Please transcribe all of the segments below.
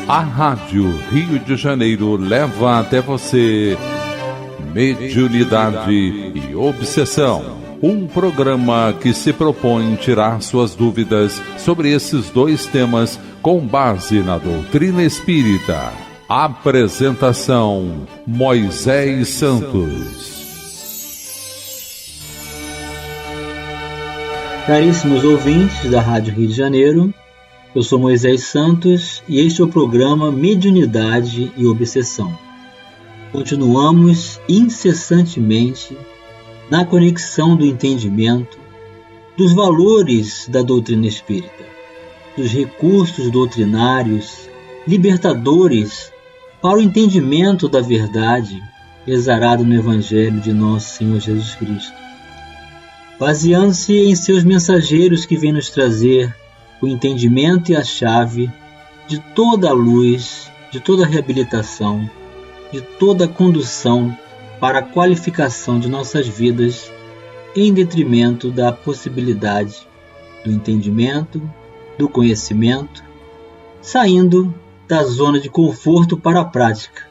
A Rádio Rio de Janeiro leva até você Mediunidade e Obsessão, um programa que se propõe tirar suas dúvidas sobre esses dois temas com base na doutrina espírita. Apresentação: Moisés Santos. Caríssimos ouvintes da Rádio Rio de Janeiro, eu sou Moisés Santos e este é o programa Mediunidade e Obsessão. Continuamos incessantemente na conexão do entendimento, dos valores da doutrina espírita, dos recursos doutrinários libertadores para o entendimento da verdade exarada no Evangelho de Nosso Senhor Jesus Cristo, baseando-se em seus mensageiros que vêm nos trazer o entendimento e a chave de toda a luz, de toda a reabilitação, de toda a condução para a qualificação de nossas vidas em detrimento da possibilidade do entendimento, do conhecimento, saindo da zona de conforto para a prática.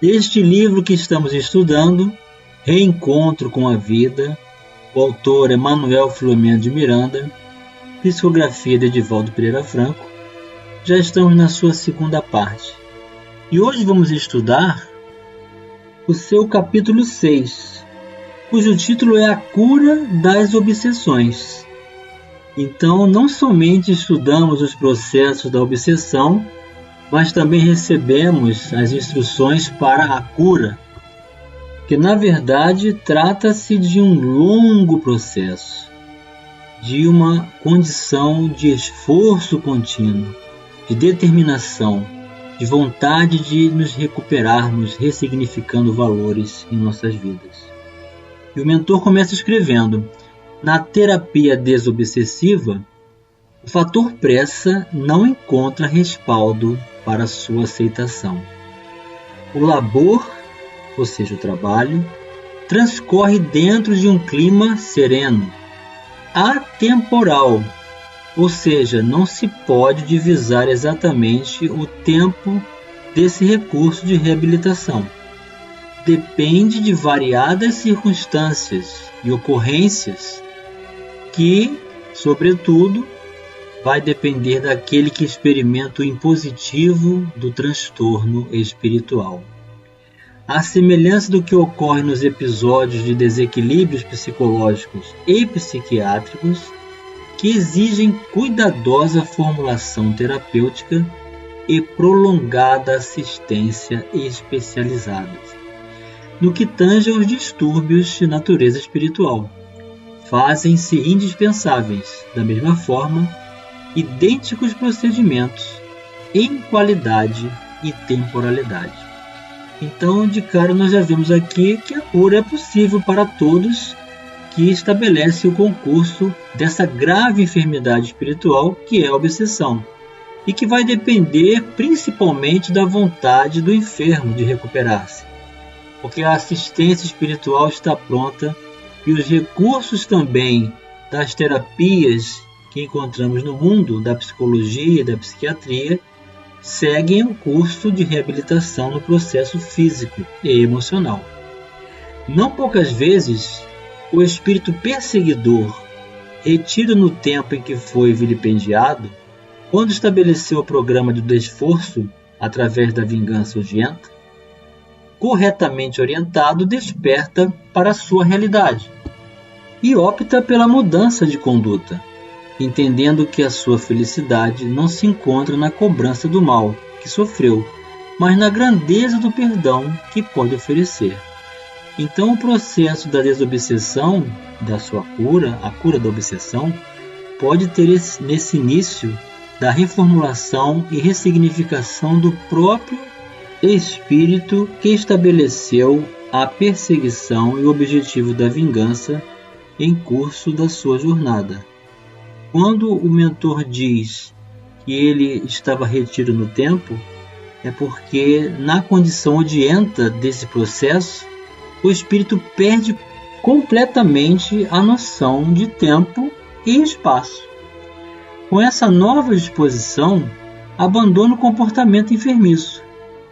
Este livro que estamos estudando, Reencontro com a Vida, o autor é Manuel Filomeno de Miranda, psicografia de Edivaldo Pereira Franco, já estamos na sua segunda parte. E hoje vamos estudar o seu capítulo 6, cujo título é A Cura das Obsessões. Então, não somente estudamos os processos da obsessão, mas também recebemos as instruções para a cura, que na verdade trata-se de um longo processo, de uma condição de esforço contínuo, de determinação, de vontade de nos recuperarmos, ressignificando valores em nossas vidas. E o mentor começa escrevendo: na terapia desobsessiva, o fator pressa não encontra respaldo para sua aceitação. O labor, ou seja, o trabalho, transcorre dentro de um clima sereno, atemporal, ou seja, não se pode divisar exatamente o tempo desse recurso de reabilitação. Depende de variadas circunstâncias e ocorrências que, sobretudo, vai depender daquele que experimenta o impositivo do transtorno espiritual. À semelhança do que ocorre nos episódios de desequilíbrios psicológicos e psiquiátricos, que exigem cuidadosa formulação terapêutica e prolongada assistência especializada. No que tange aos distúrbios de natureza espiritual, fazem-se indispensáveis, da mesma forma, idênticos procedimentos em qualidade e temporalidade. Então, de cara, nós já vimos aqui que a cura é possível para todos, que estabelece o concurso dessa grave enfermidade espiritual que é a obsessão, e que vai depender principalmente da vontade do enfermo de recuperar-se, porque a assistência espiritual está pronta e os recursos também das terapias que encontramos no mundo da psicologia e da psiquiatria seguem o curso de reabilitação no processo físico e emocional. Não poucas vezes, o espírito perseguidor, retido no tempo em que foi vilipendiado, quando estabeleceu o programa de desforço através da vingança odienta, corretamente orientado, desperta para a sua realidade e opta pela mudança de conduta, entendendo que a sua felicidade não se encontra na cobrança do mal que sofreu, mas na grandeza do perdão que pode oferecer. Então, o processo da desobsessão, da sua cura, a cura da obsessão, pode ter nesse início da reformulação e ressignificação do próprio espírito que estabeleceu a perseguição e o objetivo da vingança em curso da sua jornada. Quando o mentor diz que ele estava retido no tempo, é porque na condição odienta desse processo, o espírito perde completamente a noção de tempo e espaço. Com essa nova disposição, abandona o comportamento enfermiço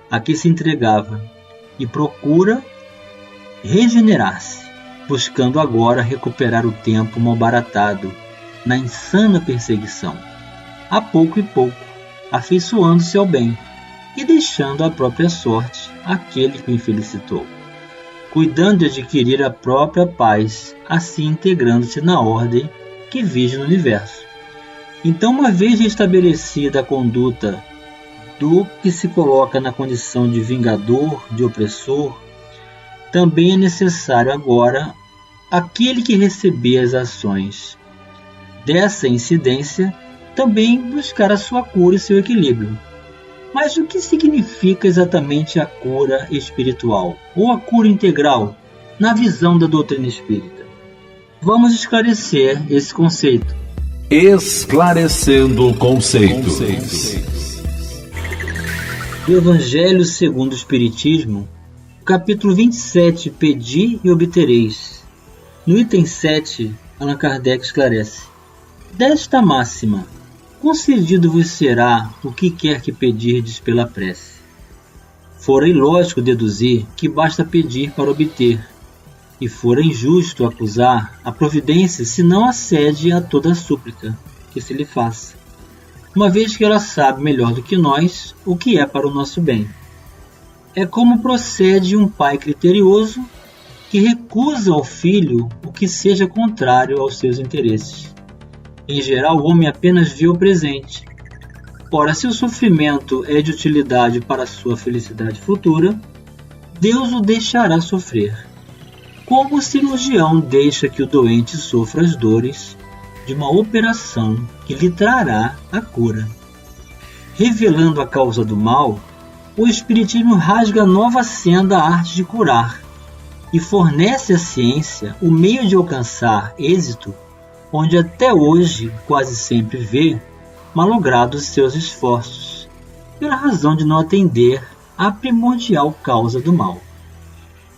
a que se entregava e procura regenerar-se, buscando agora recuperar o tempo malbaratado na insana perseguição, a pouco e pouco, afeiçoando-se ao bem e deixando a própria sorte àquele que o infelicitou, cuidando de adquirir a própria paz, assim integrando-se na ordem que vige no universo. Então, uma vez restabelecida a conduta do que se coloca na condição de vingador, de opressor, também é necessário agora aquele que receber as ações dessa incidência também buscar a sua cura e seu equilíbrio. Mas o que significa exatamente a cura espiritual ou a cura integral na visão da doutrina espírita? Vamos esclarecer esse conceito. Esclarecendo conceitos. Do Evangelho segundo o Espiritismo, capítulo 27, Pedi e obtereis. No item 7, Allan Kardec esclarece: desta máxima, concedido vos será o que quer que pedirdes pela prece. Fora ilógico deduzir que basta pedir para obter, e fora injusto acusar a providência se não acede a toda súplica que se lhe faça, uma vez que ela sabe melhor do que nós o que é para o nosso bem. É como procede um pai criterioso que recusa ao filho o que seja contrário aos seus interesses. Em geral, o homem apenas vê o presente. Ora, se o sofrimento é de utilidade para a sua felicidade futura, Deus o deixará sofrer, como o cirurgião deixa que o doente sofra as dores de uma operação que lhe trará a cura. Revelando a causa do mal, o Espiritismo rasga nova senda à arte de curar e fornece à ciência o meio de alcançar êxito onde até hoje quase sempre vê malogrados seus esforços, pela razão de não atender à primordial causa do mal.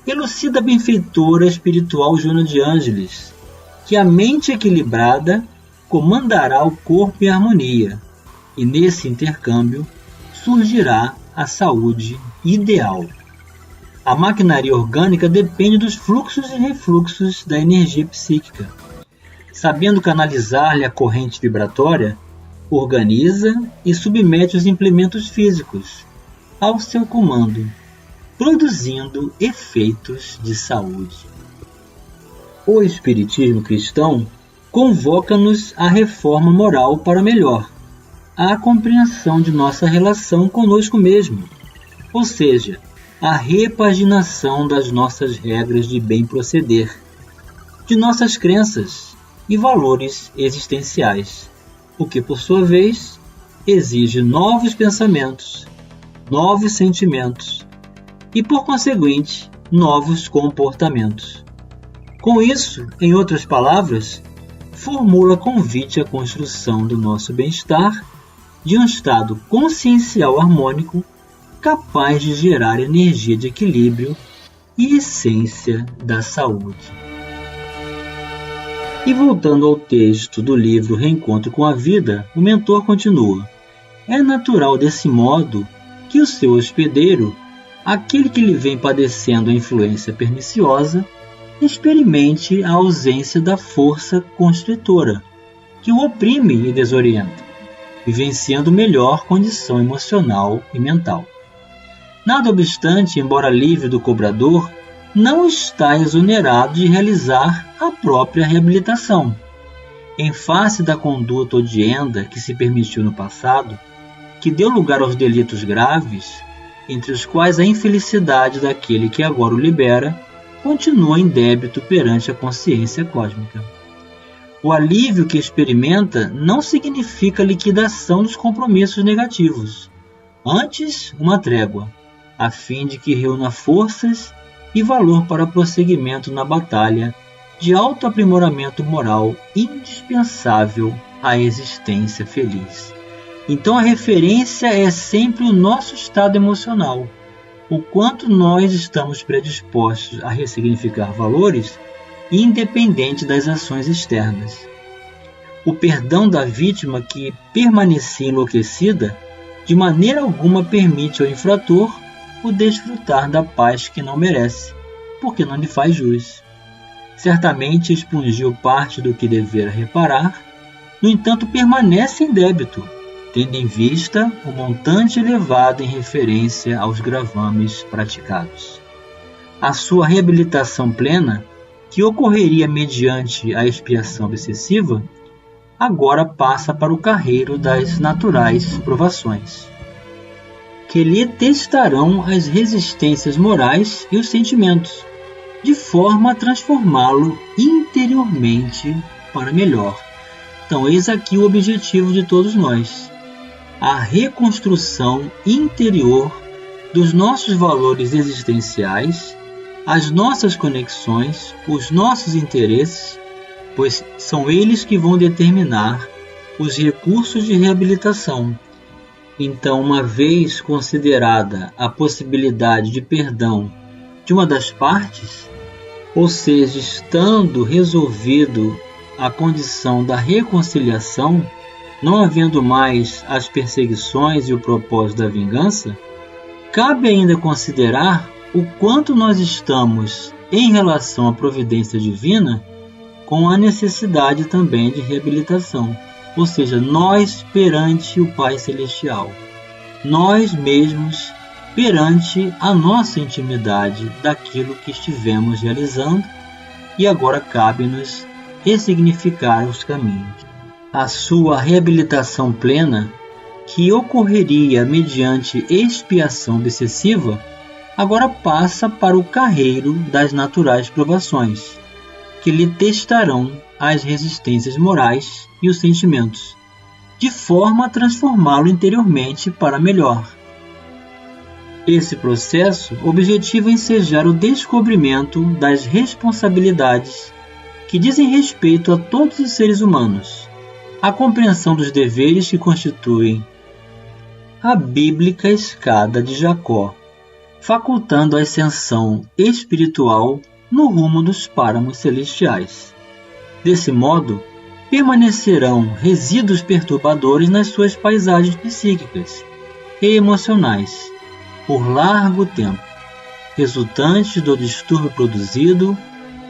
Elucida a benfeitora espiritual Joana de Ângeles que a mente equilibrada comandará o corpo em harmonia, e nesse intercâmbio surgirá a saúde ideal. A maquinaria orgânica depende dos fluxos e refluxos da energia psíquica. Sabendo canalizar-lhe a corrente vibratória, organiza e submete os implementos físicos ao seu comando, produzindo efeitos de saúde. O Espiritismo cristão convoca-nos à reforma moral para melhor, à compreensão de nossa relação conosco mesmo, ou seja, a repaginação das nossas regras de bem proceder, de nossas crenças e valores existenciais, o que, por sua vez, exige novos pensamentos, novos sentimentos e, por conseguinte, novos comportamentos. Com isso, em outras palavras, formula convite à construção do nosso bem-estar, de um estado consciencial harmônico capaz de gerar energia de equilíbrio e essência da saúde. E voltando ao texto do livro Reencontro com a Vida, o mentor continua: é natural desse modo que o seu hospedeiro, aquele que lhe vem padecendo a influência perniciosa, experimente a ausência da força constritora, que o oprime e desorienta, vivenciando melhor condição emocional e mental. Nada obstante, embora livre do cobrador, não está exonerado de realizar a própria reabilitação. Em face da conduta odienta que se permitiu no passado, que deu lugar aos delitos graves, entre os quais a infelicidade daquele que agora o libera, continua em débito perante a consciência cósmica. O alívio que experimenta não significa liquidação dos compromissos negativos, antes uma trégua, a fim de que reúna forças e valor para prosseguimento na batalha de autoaprimoramento moral indispensável à existência feliz. Então a referência é sempre o nosso estado emocional, o quanto nós estamos predispostos a ressignificar valores independente das ações externas. O perdão da vítima que permanecia enlouquecida de maneira alguma permite ao infrator o desfrutar da paz que não merece, porque não lhe faz jus. Certamente expungiu parte do que devera reparar, no entanto permanece em débito, tendo em vista o montante elevado em referência aos gravames praticados. A sua reabilitação plena, que ocorreria mediante a expiação obsessiva, agora passa para o carreiro das naturais provações, que lhe testarão as resistências morais e os sentimentos, de forma a transformá-lo interiormente para melhor. Então, eis aqui o objetivo de todos nós: a reconstrução interior dos nossos valores existenciais, as nossas conexões, os nossos interesses, pois são eles que vão determinar os recursos de reabilitação. Então, uma vez considerada a possibilidade de perdão de uma das partes, ou seja, estando resolvido a condição da reconciliação, não havendo mais as perseguições e o propósito da vingança, cabe ainda considerar o quanto nós estamos, em relação à providência divina, com a necessidade também de reabilitação, ou seja, nós perante o Pai Celestial, nós mesmos perante a nossa intimidade daquilo que estivemos realizando, e agora cabe-nos ressignificar os caminhos. A sua reabilitação plena, que ocorreria mediante expiação obsessiva, agora passa para o carreiro das naturais provações, que lhe testarão as resistências morais e os sentimentos, de forma a transformá-lo interiormente para melhor. Esse processo objetiva ensejar o descobrimento das responsabilidades que dizem respeito a todos os seres humanos, a compreensão dos deveres que constituem a bíblica escada de Jacó, facultando a ascensão espiritual no rumo dos páramos celestiais. Desse modo, permanecerão resíduos perturbadores nas suas paisagens psíquicas e emocionais por largo tempo, resultantes do distúrbio produzido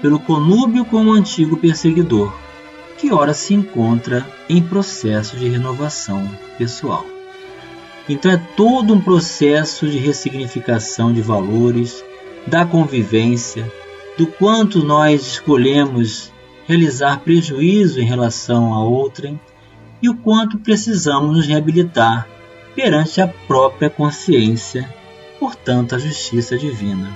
pelo conúbio com o antigo perseguidor, que ora se encontra em processo de renovação pessoal. Então é todo um processo de ressignificação de valores, da convivência, do quanto nós escolhemos realizar prejuízo em relação a outrem e o quanto precisamos nos reabilitar perante a própria consciência, portanto a justiça divina.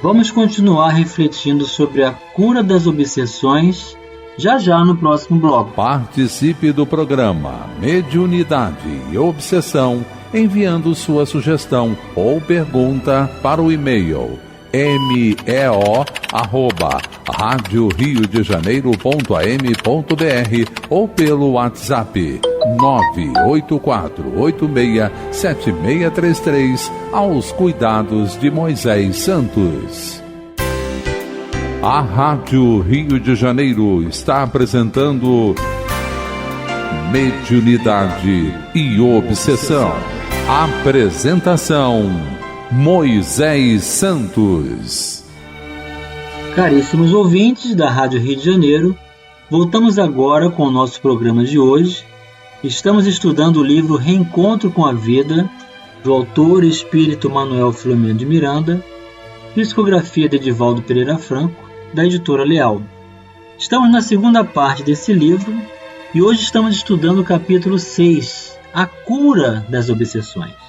Vamos continuar refletindo sobre a cura das obsessões já no próximo bloco. Participe do programa Mediunidade e Obsessão enviando sua sugestão ou pergunta para o e-mail meo@radioriodejaneiro.am.br ou pelo WhatsApp 984867633 aos cuidados de Moisés Santos. A Rádio Rio de Janeiro está apresentando Mediunidade e Obsessão. Apresentação Moisés Santos. Caríssimos ouvintes da Rádio Rio de Janeiro, voltamos agora com o nosso programa de hoje. Estamos estudando o livro Reencontro com a Vida, do autor espírito Manuel Filomeno de Miranda, psicografia de Edivaldo Pereira Franco, da editora Leal. Estamos na segunda parte desse livro e hoje estamos estudando o capítulo 6, A Cura das Obsessões.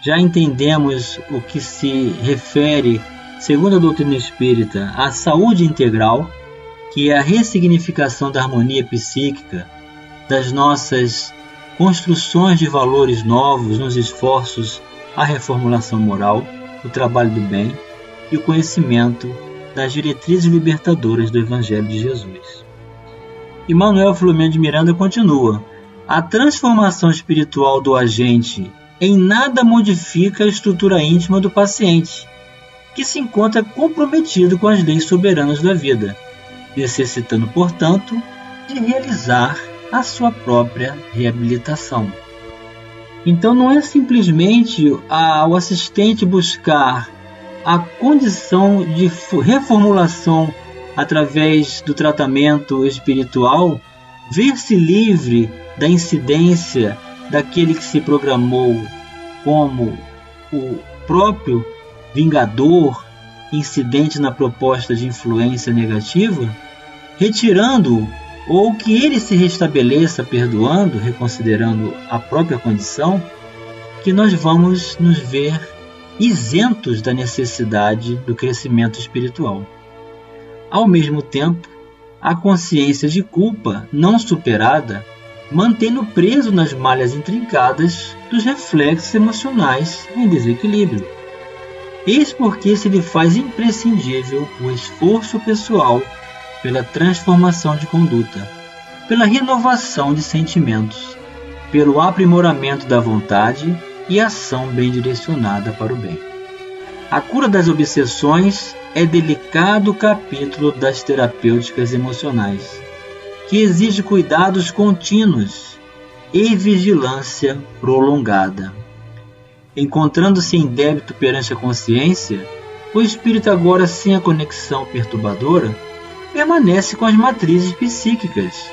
Já entendemos o que se refere, segundo a doutrina espírita, à saúde integral, que é a ressignificação da harmonia psíquica, das nossas construções de valores novos nos esforços à reformulação moral, o trabalho do bem e o conhecimento das diretrizes libertadoras do Evangelho de Jesus. E Manuel Filomeno de Miranda continua: a transformação espiritual do agente em nada modifica a estrutura íntima do paciente, que se encontra comprometido com as leis soberanas da vida, necessitando, portanto, de realizar a sua própria reabilitação. Então não é simplesmente o assistente buscar a condição de reformulação através do tratamento espiritual, ver-se livre da incidência daquele que se programou como o próprio vingador incidente na proposta de influência negativa, retirando-o, ou que ele se restabeleça perdoando, reconsiderando a própria condição, que nós vamos nos ver isentos da necessidade do crescimento espiritual. Ao mesmo tempo, a consciência de culpa não superada mantém-no preso nas malhas intrincadas dos reflexos emocionais em desequilíbrio. Eis porque se lhe faz imprescindível o esforço pessoal pela transformação de conduta, pela renovação de sentimentos, pelo aprimoramento da vontade e ação bem direcionada para o bem. A cura das obsessões é delicado capítulo das terapêuticas emocionais, que exige cuidados contínuos e vigilância prolongada. Encontrando-se em débito perante a consciência, o espírito, agora sem a conexão perturbadora, permanece com as matrizes psíquicas,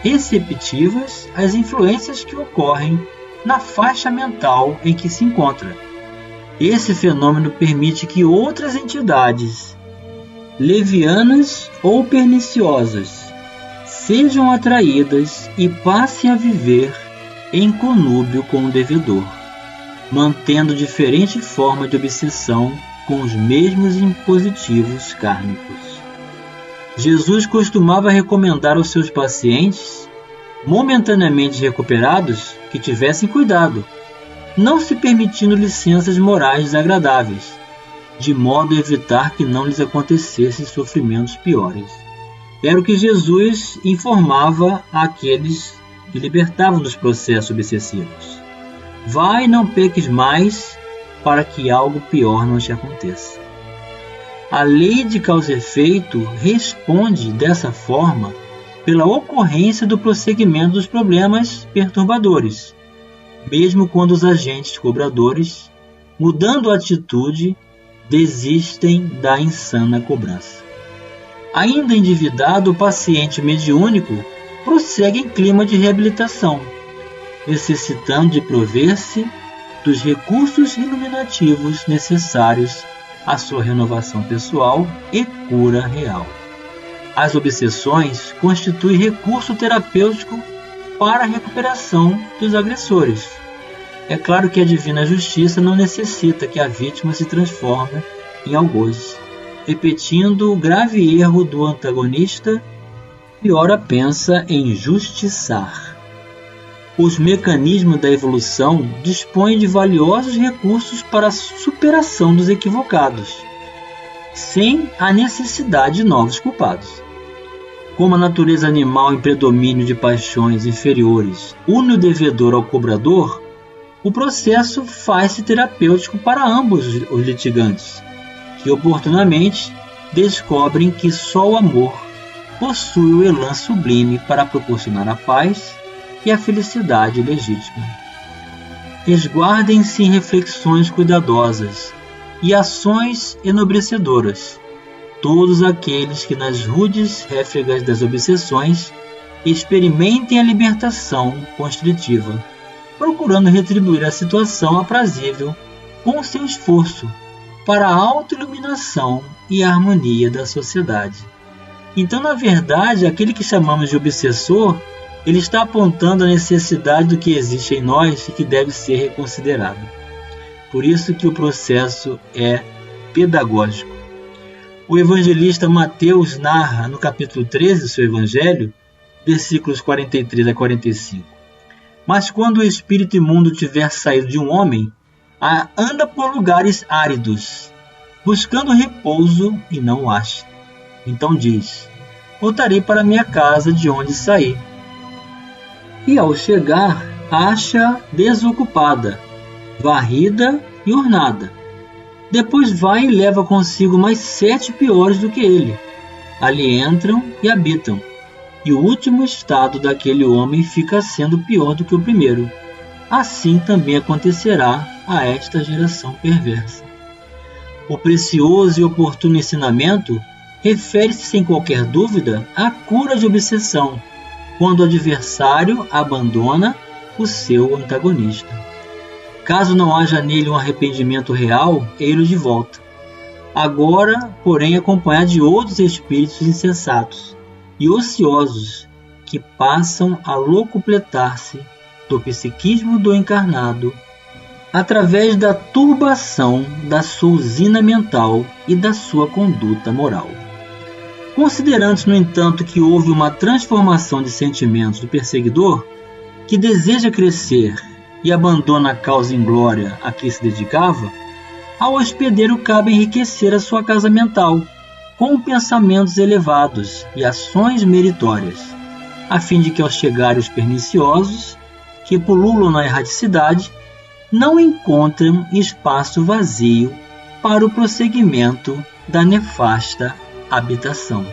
receptivas às influências que ocorrem na faixa mental em que se encontra. Esse fenômeno permite que outras entidades, levianas ou perniciosas, sejam atraídas e passem a viver em conúbio com o devedor, mantendo diferente forma de obsessão com os mesmos impositivos kármicos. Jesus costumava recomendar aos seus pacientes, momentaneamente recuperados, que tivessem cuidado, não se permitindo licenças morais desagradáveis, de modo a evitar que não lhes acontecessem sofrimentos piores. Era o que Jesus informava àqueles que libertavam dos processos obsessivos. Vai e não peques mais, para que algo pior não te aconteça. A lei de causa e efeito responde dessa forma pela ocorrência do prosseguimento dos problemas perturbadores, mesmo quando os agentes cobradores, mudando a atitude, desistem da insana cobrança. Ainda endividado, o paciente mediúnico prossegue em clima de reabilitação, necessitando de prover-se dos recursos iluminativos necessários à sua renovação pessoal e cura real. As obsessões constituem recurso terapêutico para a recuperação dos agressores. É claro que a divina justiça não necessita que a vítima se transforme em algoz, repetindo o grave erro do antagonista que ora pensa em justiçar. Os mecanismos da evolução dispõem de valiosos recursos para a superação dos equivocados, sem a necessidade de novos culpados. Como a natureza animal em predomínio de paixões inferiores une o devedor ao cobrador, o processo faz-se terapêutico para ambos os litigantes, que oportunamente descobrem que só o amor possui o elan sublime para proporcionar a paz e a felicidade legítima. Resguardem-se em reflexões cuidadosas e ações enobrecedoras todos aqueles que nas rudes réfregas das obsessões experimentem a libertação constritiva, procurando retribuir a situação aprazível com o seu esforço para a autoiluminação e a harmonia da sociedade. Então, na verdade, aquele que chamamos de obsessor, ele está apontando a necessidade do que existe em nós e que deve ser reconsiderado. Por isso que o processo é pedagógico. O evangelista Mateus narra no capítulo 13 do seu evangelho, versículos 43 a 45. Mas quando o espírito imundo tiver saído de um homem, anda por lugares áridos, buscando repouso e não o acha. Então diz: voltarei para minha casa de onde saí. E ao chegar, acha desocupada, varrida e ornada. Depois vai e leva consigo mais 7 piores do que ele. Ali entram e habitam. E o último estado daquele homem fica sendo pior do que o primeiro. assim também acontecerá a esta geração perversa. O precioso e oportuno ensinamento refere-se sem qualquer dúvida à cura de obsessão, quando o adversário abandona o seu antagonista. Caso não haja nele um arrependimento real, ei-lo de volta. Agora, porém, acompanhado de outros espíritos insensatos e ociosos que passam a locupletar-se do psiquismo do encarnado através da turbação da sua usina mental e da sua conduta moral. Considerando-se, no entanto, que houve uma transformação de sentimentos do perseguidor, que deseja crescer e abandona a causa inglória a que se dedicava, ao hospedeiro cabe enriquecer a sua casa mental com pensamentos elevados e ações meritórias, a fim de que, ao chegarem os perniciosos, que pululam na erraticidade, não encontrem espaço vazio para o prosseguimento da nefasta habitação.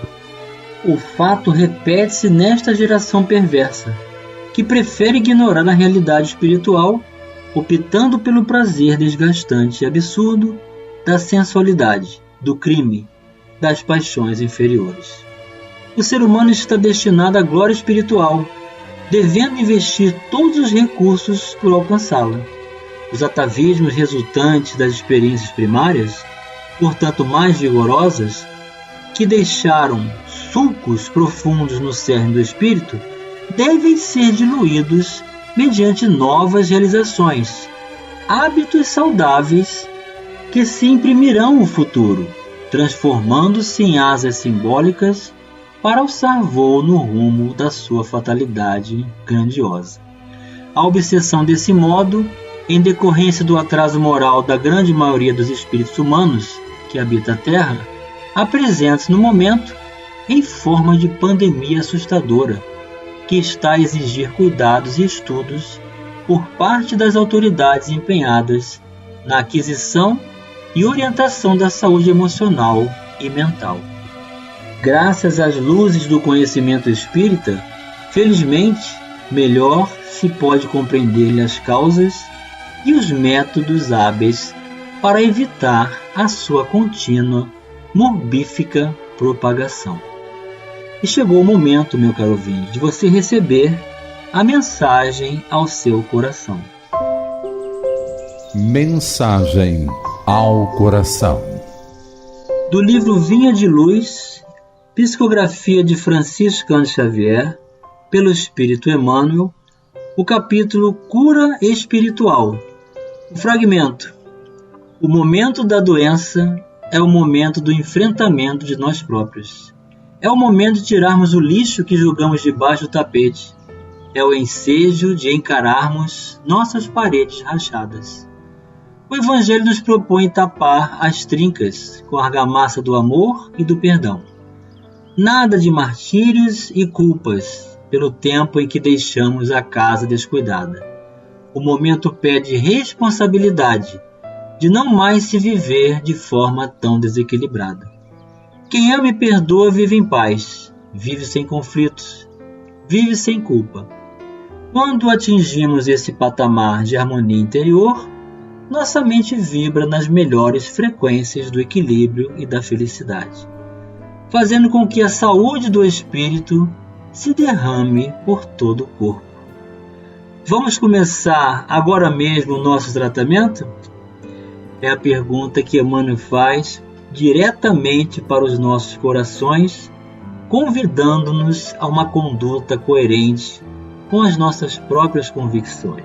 O fato repete-se nesta geração perversa, que prefere ignorar a realidade espiritual, optando pelo prazer desgastante e absurdo da sensualidade, do crime, das paixões inferiores. O ser humano está destinado à glória espiritual, devendo investir todos os recursos por alcançá-la. Os atavismos resultantes das experiências primárias, portanto mais vigorosas, que deixaram sulcos profundos no cerne do espírito, devem ser diluídos mediante novas realizações, hábitos saudáveis que se imprimirão no futuro, transformando-se em asas simbólicas para alçar voo no rumo da sua fatalidade grandiosa. A obsessão desse modo, em decorrência do atraso moral da grande maioria dos espíritos humanos que habita a Terra, apresenta-se no momento em forma de pandemia assustadora, que está a exigir cuidados e estudos por parte das autoridades empenhadas na aquisição e orientação da saúde emocional e mental. Graças às luzes do conhecimento espírita, felizmente, melhor se pode compreender-lhe as causas e os métodos hábeis para evitar a sua contínua, morbífica propagação. E chegou o momento, meu caro ouvinte, de você receber a mensagem ao seu coração. Mensagem ao coração. Do livro Vinha de Luz, psicografia de Francisco Cândido Xavier, pelo Espírito Emmanuel, o capítulo Cura Espiritual. O fragmento: o momento da doença é o momento do enfrentamento de nós próprios. É o momento de tirarmos o lixo que julgamos debaixo do tapete. É o ensejo de encararmos nossas paredes rachadas. O Evangelho nos propõe tapar as trincas com a argamassa do amor e do perdão. Nada de martírios e culpas pelo tempo em que deixamos a casa descuidada. O momento pede responsabilidade de não mais se viver de forma tão desequilibrada. Quem ama e perdoa vive em paz, vive sem conflitos, vive sem culpa. Quando atingimos esse patamar de harmonia interior, nossa mente vibra nas melhores frequências do equilíbrio e da felicidade, fazendo com que a saúde do espírito se derrame por todo o corpo. Vamos começar agora mesmo o nosso tratamento? É a pergunta que Emmanuel faz diretamente para os nossos corações, convidando-nos a uma conduta coerente com as nossas próprias convicções,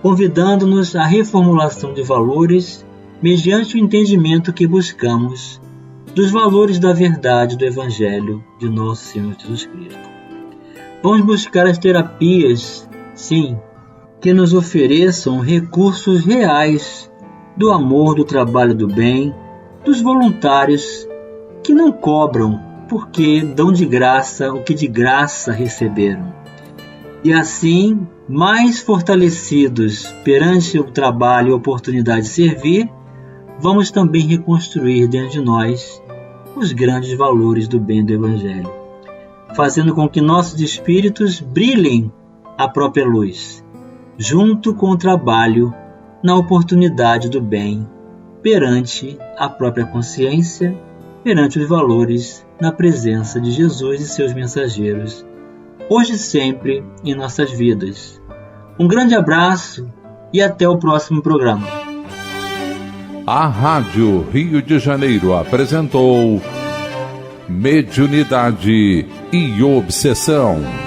convidando-nos à reformulação de valores mediante o entendimento que buscamos dos valores da verdade do Evangelho de Nosso Senhor Jesus Cristo. Vamos buscar as terapias, sim, que nos ofereçam recursos reais do amor, do trabalho do bem, dos voluntários que não cobram porque dão de graça o que de graça receberam. E assim, mais fortalecidos perante o trabalho e a oportunidade de servir, vamos também reconstruir dentro de nós os grandes valores do bem do Evangelho, fazendo com que nossos espíritos brilhem a própria luz, junto com o trabalho na oportunidade do bem, perante a própria consciência, perante os valores, na presença de Jesus e seus mensageiros, hoje e sempre em nossas vidas. Um grande abraço e até o próximo programa. A Rádio Rio de Janeiro apresentou Mediunidade e Obsessão.